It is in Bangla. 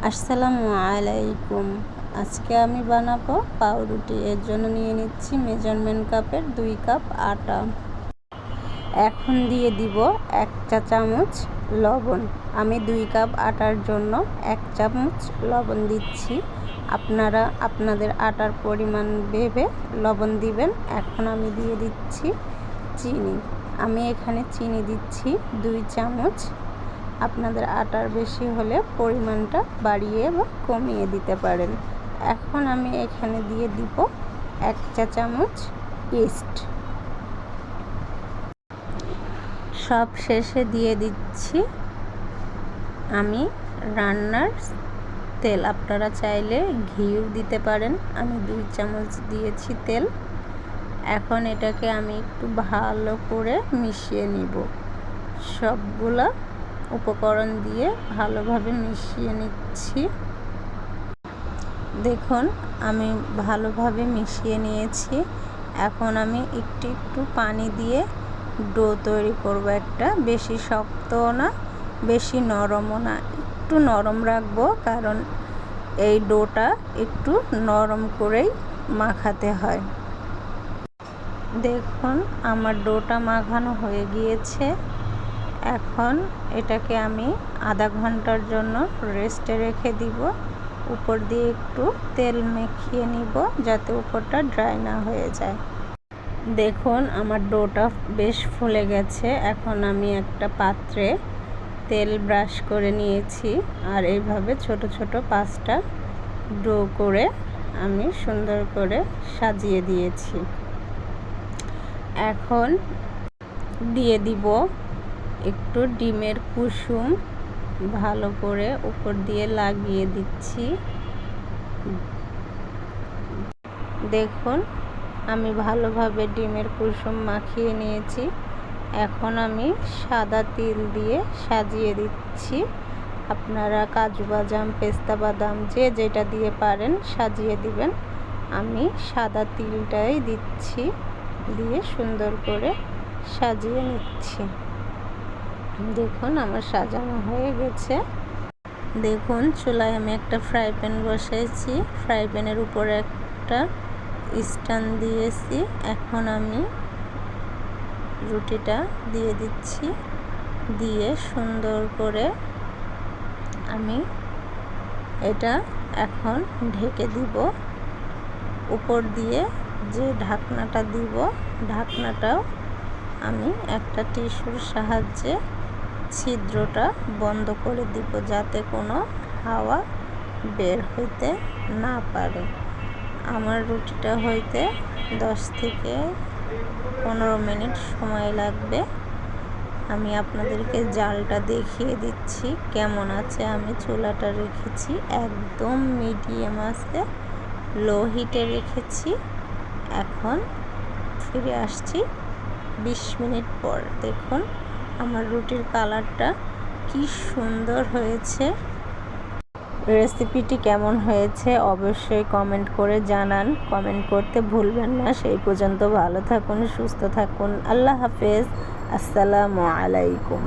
আসসালামু আলাইকুম। আজকে আমি বানাবো পাউরুটি। এর জন্য নিয়ে নিচ্ছি মেজারমেন্ট কাপের 2 কাপ আটা। এখন দিয়ে দিব 1 চা চামচ লবণ। আমি 2 কাপ আটার জন্য 1 চামচ লবণ দিচ্ছি। আপনারা আপনাদের আটার পরিমাণ ভেবে লবণ দিবেন। এখন আমি দিয়ে দিচ্ছি চিনি। আমি এখানে চিনি দিচ্ছি 2 চামচ। আপনাদের আটার বেশি হলে পরিমাণটা বাড়িয়ে বা কমিয়ে দিতে পারেন। এখন আমি এখানে দিয়ে দিব 1 চা চামচ ইস্ট। সব শেষে দিয়ে দিচ্ছি আমি রান্নার তেল। আপনারা চাইলে ঘিও দিতে পারেন। আমি 2 চামচ দিয়েছি তেল। এখন এটাকে আমি একটু ভালো করে মিশিয়ে নিব। সবগুলা উপকরণ দিয়ে ভালোভাবে মিশিয়ে নিচ্ছি। দেখুন আমি ভালোভাবে মিশিয়ে নিয়েছি। এখন আমি একটু পানি দিয়ে ডো তৈরি করব একটা। বেশি শক্তও না বেশি নরমও না, একটু নরম রাখবো, কারণ এই ডোটা একটু নরম করেই মাখাতে হয়। দেখুন আমার ডোটা মাখানো হয়ে গিয়েছে। এখন এটাকে আমি আধা ঘন্টার জন্য রেস্টে রেখে দিব। উপর দিয়ে একটু তেল মেখিয়ে নিব যাতে উপরটা ড্রাই না হয়ে যায়। দেখুন আমার ডোটা বেশ ফুলে গেছে। এখন আমি একটা পাত্রে তেল ব্রাশ করে নিয়েছি আর এইভাবে ছোট ছোট 5টা ডো করে আমি সুন্দর করে সাজিয়ে দিয়েছি। এখন দিয়ে দিব একটু ডিমের কুসুম, ভালো করে উপর দিয়ে লাগিয়ে দিচ্ছি। দেখুন আমি ভালোভাবে ডিমের কুসুম মাখিয়ে নিয়েছি। এখন আমি সাদা তিল দিয়ে সাজিয়ে দিচ্ছি। আপনারা কাজু বাদাম, পেস্তা বাদাম যে যেটা দিয়ে পারেন সাজিয়ে দিবেন। আমি সাদা তিলটাই দিচ্ছি, দিয়ে সুন্দর করে সাজিয়ে নিচ্ছি। দেখুন আমার সাজানো হয়ে গেছে। দেখুন চুলায় আমি একটা ফ্রাই প্যান বসাইছি। ফ্রাই প্যানের উপরে একটা স্ট্যান্ড দিয়েছি। এখন আমি রুটিটা দিয়ে দিচ্ছি, দিয়ে সুন্দর করে আমি এটা এখন ঢেকে দিব। উপর দিয়ে যে ঢাকনাটা দিব, ঢাকনাটাও আমি একটা টিস্যুর সাহায্যে ছিদ্রটা বন্ধ করে দিব, যাতে কোনো হাওয়া বের হইতে না পারে। আমার রুটিটা হইতে 10 থেকে 15 মিনিট সময় লাগবে। আমি আপনাদেরকে জালটা দেখিয়ে দিচ্ছি কেমন আছে। আমি চুলাটা রেখেছি একদম মিডিয়াম আছে, লো হিটে রেখেছি। এখন ফিরে আসছি 20 মিনিট পর। দেখুন আমার রুটির কালারটা কি সুন্দর হয়েছে। রেসিপিটি কেমন হয়েছে অবশ্যই কমেন্ট করে জানান। কমেন্ট করতে ভুলবেন না। সেই পর্যন্ত ভালো থাকুন, সুস্থ থাকুন। আল্লাহ হাফেজ। আসসালামু আলাইকুম।